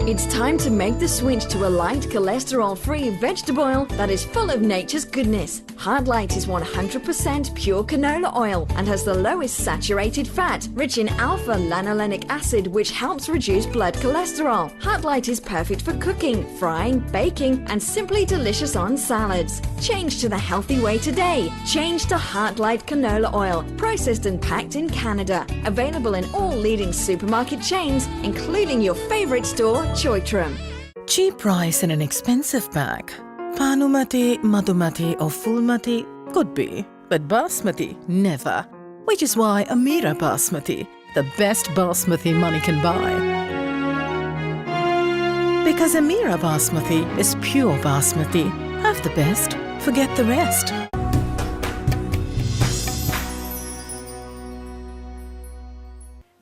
It's time to make the switch to a light cholesterol-free vegetable oil that is full of nature's goodness. Hardlight is 100% pure canola oil and has the lowest saturated fat, rich in alpha-lanolenic acid, which helps reduce blood cholesterol. Hardlight is perfect for cooking, frying, baking, and simply delicious on salads. Change to the healthy way today. Change to Hardlight canola oil, processed and packed in Canada. Available in all leading supermarket chains, including your favorite store, Choitrum. Cheap price in an expensive bag. Panumati, Madhumati or Fulmati could be, but Basmati never. Which is why Amira Basmati, the best Basmati money can buy. Because Amira Basmati is pure Basmati. Have the best, forget the rest.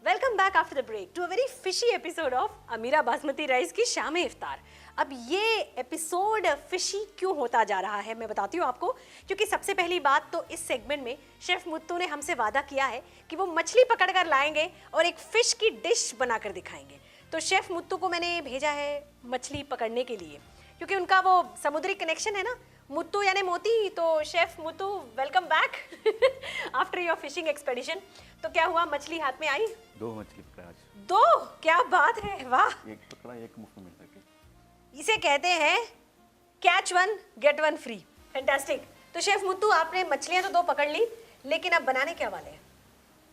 Welcome back after the break to a very fishy episode of Amira basmati rice की शाम इफ्तार। अब ये episode fishy क्यों होता जा रहा है मैं बताती हूँ आपको, क्योंकि सबसे पहली बात तो इस सेगमेंट में शेफ मुत्तू ने हमसे वादा किया है कि वो मछली पकड़ कर लाएंगे और एक फिश की डिश बनाकर दिखाएंगे। तो शेफ मुत्तू को मैंने भेजा है मछली पकड़ने के लिए, क्योंकि उनका वो समुद्री कनेक्शन है ना, मुत्तू यानी मोती। तो chef Muthu, welcome back after your fishing expedition. तो क्या हुआ, मछली हाथ में आई? 2 मछली पकड़ा आज। 2? क्या बात है, वाह। एक पकड़ा, एक मुफ्त में मिल सके। इसे कहते हैं catch one get one free. Fantastic. तो शेफ मुत्तू, आपने मछलियां तो 2 पकड़ ली, लेकिन अब बनाने क्या वाले हैं?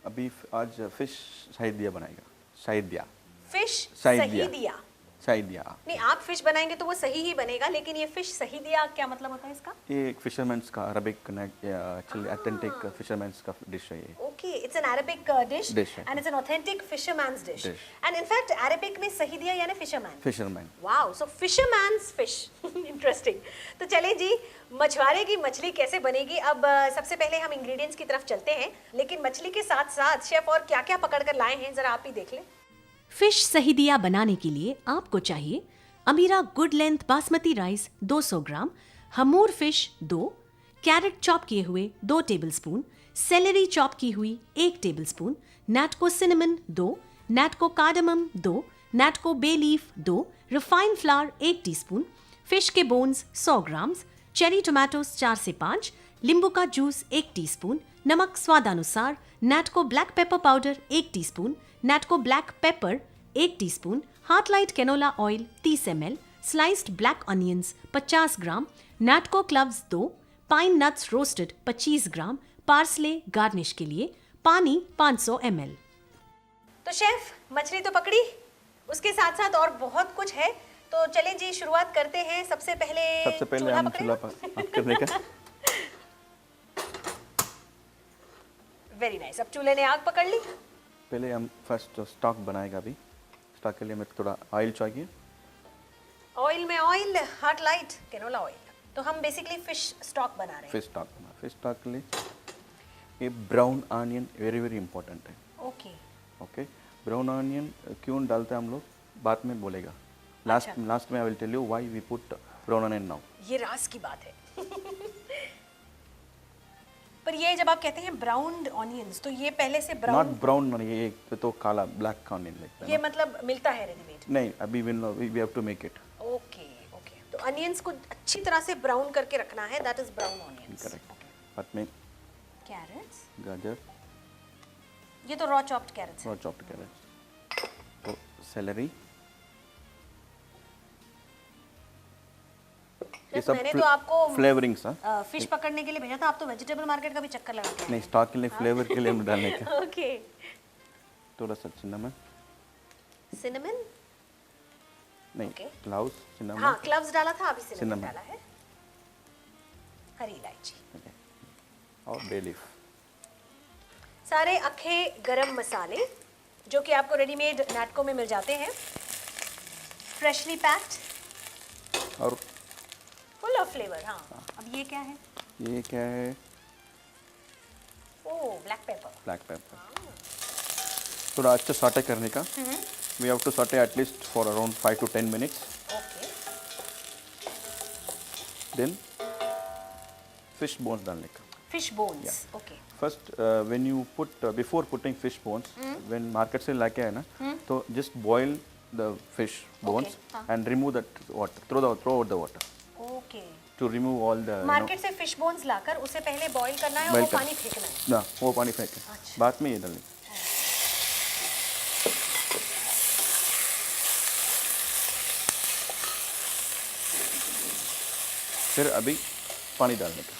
अभी आज फिश शाहिदिया बनाएगा। शाहिदिया। फिश शाहिदिया। सहीदिया। शाहिदिया। नहीं, आप फिश बनाएंगे तो वो सही ही बनेगा, लेकिन ये फिश सहीदिया क्या मतलब होता है इसका? ये एक फिशरमैन्स का अरबिक एक्चुअली ऑथेंटिक फिशरमैन्स का डिश है ये। Okay, it's an Arabic dish and it's an authentic fisherman's dish. And in fact Arabic में सहीदिया यानी फिशरमैन। फिशरमैन। वाओ, सो फिशरमैन्स फिश। इंटरेस्टिंग। तो चलिए जी, मछुआरे की मछली कैसे बनेगी। अब सबसे पहले हम इंग्रेडिएंट्स की तरफ चलते हैं, लेकिन मछली के साथ साथ शेफ और क्या क्या पकड़ कर लाए हैं जरा आप ही देख लें। फिश सहीदिया बनाने के लिए आपको चाहिए Amira good length basmati rice 200 gram, hammour fish 2, carrot chop किए हुए 2 टेबलस्पून, सेलेरी चॉप की हुई 1 tablespoon, Natco cinnamon 2, Natco cardamom 2, Natco bay leaf 2, refined flour 1 teaspoon, fish के बोन्स 100 ग्राम्स, चेरी टोमेटोस 4 से 5, नींबू का जूस 1 टीस्पून, नमक स्वादानुसार, Natco black pepper powder 1 teaspoon, Natco black pepper 1 teaspoon, Heartlight canola oil 30 ml, sliced black onions 50 ग्राम, नाटको cloves 2, pine nuts roasted 25 ग्राम, parsley garnish के लिए, पानी 500 ml। तो शेफ, मछली तो पकड़ी, उसके साथ साथ और बहुत कुछ है। तो चलें जी, शुरुआत करते हैं। सबसे पहले हम चूल्हा करने का। Very nice. अब चूल्हे ने आग पकड़ ली। पहले हम फर्स्ट स्टॉक बनाएगा। अभी स्टॉक के लिए हमें थोड़ा ऑयल चाहिए। ऑयल में oil, hot light canola oil. तो हम बेसिकली फिश स्टॉक बना रहे हैं। फिश स्टॉक के लिए ये brown onion very very important है। ओके, ब्राउन ऑनियन क्यों डालते हैं हम लोग बाद में बोलेगा। लास्ट में I will tell you why we put brown onion now. ये राज की बात है। पर ये जब आप कहते हैं ब्राउन ऑनियंस, तो ये पहले से ब्राउन? नॉट ब्राउन, ये तो काला ब्लैक ऑनियन लगता है। ये मतलब मिलता है रेडीमेड? नहीं, अभी we have to make it. Okay. तो अनियंस को अच्छी तरह से ब्राउन करके रखना है, that is brown onions. Correct. बाद में कैरेट्स, गाजर, ये तो raw chopped carrots. Raw chopped carrots, तो सेलेरी, ये सब मैंने तो आपको फ्लेवरिंग्स फिश पकड़ने के लिए भेजा था, आप तो वेजिटेबल मार्केट का भी चक्कर लगा के आए। नहीं, स्टॉक के लिए फ्लेवर के लिए डालने का। ओके। थोड़ा सा सिनेमन नहीं, क्लाउस सिनेमन। हाँ, क्लव्स डाला था, अभी सिनेमन डाला है। हरी इलायची और बे लीफ। सारे अखे गरम मसाले जो कि आपको रेडीमेड नाटको में मिल जाते हैं, फ्रेशली पैक्ड और फुल ऑफ फ्लेवर। हाँ, अब ये क्या है? ये क्या है? Oh, black pepper. थोड़ा अच्छा सॉटे करने का। We have to saute at least for around 5 to 10 minutes। Okay. Then fish bones डालने का। Fish bones, okay. First when you put before putting fish bones, when market से लाके आए ना, तो just boil the fish bones हाँ. and remove that water. Throw out the water okay to remove all the. Market से fish bones लाकर उसे पहले boil करना है और Boil वो कर- पानी फेंकना है. ना वो पानी फेंके अच्छा. बाद में ये डालें. फिर अभी पानी डालने का.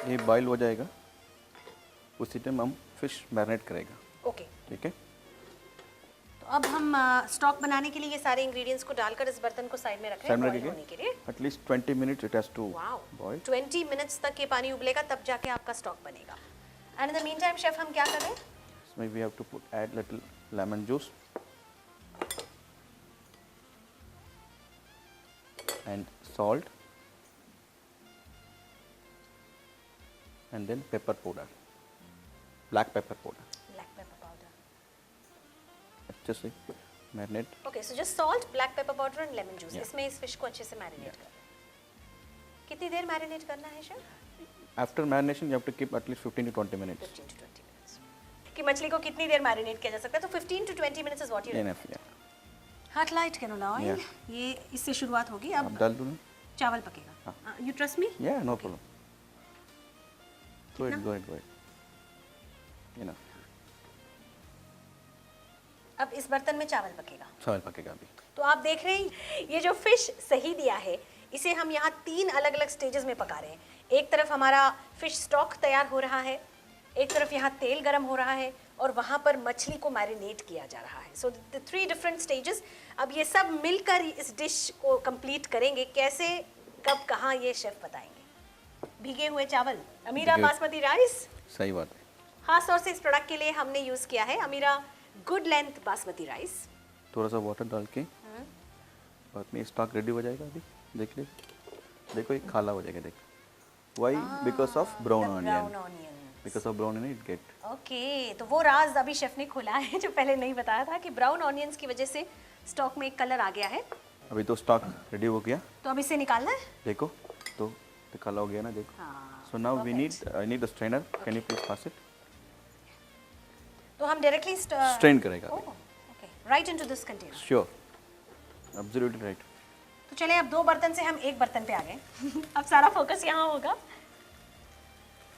ये बॉईल हो जाएगा, उसी टाइम हम फिश मैरिनेट करेगा. ओके ठीक है. तो अब हम स्टॉक बनाने के लिए ये सारे इंग्रेडिएंट्स को डालकर इस बर्तन को साइड में रख रहे साइड हैं में बॉईल होने के लिए. रखेंगे. At least 20 minutes it has to wow boil. 20 minutes तक ये पानी उबलेगा तब जाके आपका स्टॉक बनेगा. And in the meantime chef हम क्या कर रहे हैं? इसमें we have to add little lemon juice and salt and then pepper powder, black pepper powder. Black pepper powder. अच्छे से marinate. Okay so just salt, black pepper powder and lemon juice. Yeah. इसमें इस fish को अच्छे से marinate कर रहे हैं. कितनी देर मैरिनेट करना है chef? After marination you have to keep at least 15 to 20 minutes. 15 to 20 minutes. कि मछली को कितनी देर मैरिनेट किया जा सकता है? तो 15 to 20 minutes is what you. Enough, yeah. Hot light canola oil. ये इससे शुरुआत होगी. आप अब डाल दो ना. चावल पकेगा. You trust me? Yeah, no problem. Go ahead. Enough. अब इस बर्तन में चावल पकेगा. चावल पकेगा अभी. तो आप देख रहे हैं ये जो फिश सही दिया है इसे हम यहाँ 3 अलग अलग स्टेजेस में पका रहे हैं. एक तरफ हमारा फिश स्टॉक तैयार हो रहा है, एक तरफ यहाँ तेल गरम हो रहा है और वहाँ पर मछली को मैरिनेट किया जा रहा है. So the 3 different stages. अब ये सब मिलकर इस डिश को कंप्लीट करेंगे. कैसे, कब, कहाँ, ये शेफ बताएंगे. भीगे हुए चावल, अमीरा बासमती राइस. सही बात है. खास तौर से इस प्रोडक्ट के लिए हमने यूज़ किया है अमीरा गुड लेंथ बासमती राइस. थोड़ा सा वाटर डाल के बाद में स्टॉक रेडी हो जाएगा. अभी देख ले, देखो ये खाला हो जाएगा. देख why, because of brown onion. Because of brown onion it get. Okay तो वो राज अभी शेफ ने खोला है जो पहले नहीं बताया था कि ब्राउन ऑनियंस की वजह से स्टॉक में एक कलर आ गया है. अभी तो स्टॉक रेडी हो गया. तो अब इसे निकालना है. देखो तो काला हो गया ना. देखो. हाँ, so now we need a strainer. Can you please pass it. तो हम डायरेक्टली स्ट्रेन करेगा. Okay right into this container. Sure, absolutely right. तो चले अब 2 बर्तन से हम एक बर्तन पे आ गए. अब सारा फोकस यहाँ होगा.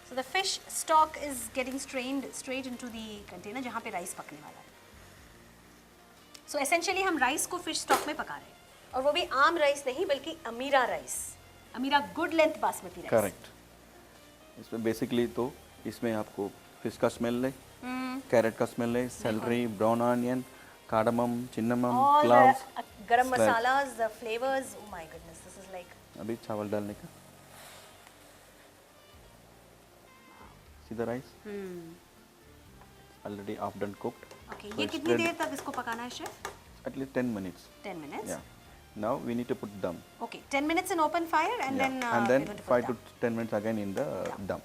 So the fish stock is getting strained straight into the container जहाँ पे राइस पकने वाला है. सो एसेंशियली हम राइस को फिश स्टॉक में पका रहे हैं और वो भी आम राइस नहीं बल्कि Amira rice, Amira good length basmati rice. Correct. इसमें बेसिकली तो इसमें आपको फिश का स्मेल है, कैरेट का स्मेल है, salary, brown onion, cardamom, cinnamon, All cloves, the garam slice. masalas, the flavors. Oh my goodness, this is like. अभी चावल डालने का. See the rice? Already half done cooked. Okay, So ये it's कितनी ready. देर तक इसको पकाना है chef? At least 10 minutes. 10 minutes. Yeah. Now we need to put dum. Okay, 10 minutes in open fire and Yeah. then and then we're going to put 5 down. to 10 minutes again in the dum.